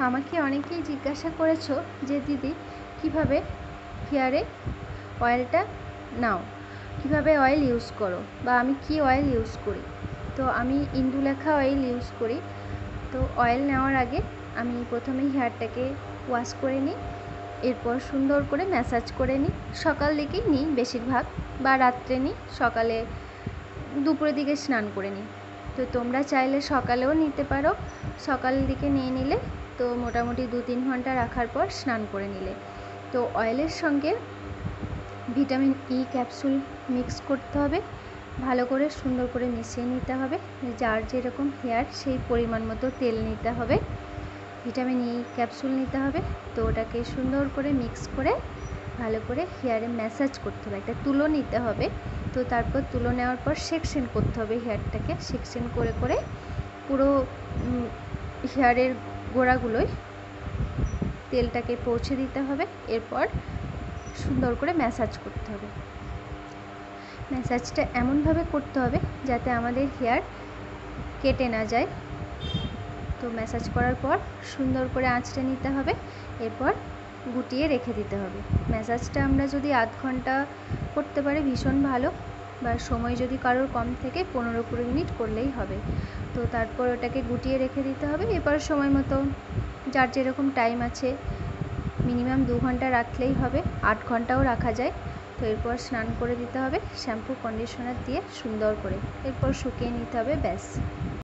আমাকে অনেকেই জিজ্ঞাসা করেছো যে দিদি কিভাবে হেয়ারে অয়েলটা নাও, কিভাবে অয়েল ইউজ করো, বা আমি কি অয়েল ইউজ করি। তো আমি ইন্দুলেখা অয়েল ইউজ করি। তো অয়েল নেওয়ার আগে আমি প্রথমেই হেয়ারটাকে ওয়াশ করে নিই, এরপর সুন্দর করে ম্যাসাজ করে নিই। সকাল দিকেই নিই বেশিরভাগ, বা রাত্রে নিই, সকালে দুপুরের দিকে স্নান করে নিই। তো তোমরা চাইলে সকালেও নিতে পারো। সকালের দিকে নিয়ে নিলে তো মোটামুটি 2-3 ঘন্টা রাখার পর স্নান করে নিলে। তো অয়েলের সঙ্গে ভিটামিন ই ক্যাপসুল মিক্স করতে হবে, ভালো করে সুন্দর করে মিশিয়ে নিতে হবে। যার যেরকম হেয়ার সেই পরিমাণ মতো তেল নিতে হবে, ভিটামিন ই ক্যাপসুল নিতে হবে। তো ওটাকে সুন্দর করে মিক্স করে ভালো করে হেয়ারে ম্যাসাজ করতে হবে। একটা তুলো নিতে হবে। তো তারপর তুলো নেওয়ার পর সেকশন করতে হবে হেয়ারটাকে। সেকশন করে করে পুরো হেয়ারের গোড়াগুলোয় তেলটাকে পৌঁছে দিতে হবে। এরপর সুন্দর করে ম্যাসাজ করতে হবে। ম্যাসাজটা এমনভাবে করতে হবে যাতে আমাদের হেয়ার কেটে না যায়। তো ম্যাসাজ করার পর সুন্দর করে আঁচড়ে নিতে হবে, এরপর গুটিয়ে রেখে দিতে হবে। ম্যাসাজটা আমরা যদি আধ ঘন্টা করতে পারি ভীষণ ভালো, বা সময় যদি কারোর কম থেকে 15-20 মিনিট করলেই হবে। তো তারপর ওটাকে গুটিয়ে রেখে দিতে হবে। এবার সময় মতো যার যেরকম টাইম আছে মিনিমাম 2 ঘন্টা রাখলেই হবে, 8 ঘন্টাও রাখা যায়। তো এরপর স্নান করে দিতে হবে শ্যাম্পু কন্ডিশনার দিয়ে সুন্দর করে, এরপর শুকিয়ে নিতে হবে, ব্যাস।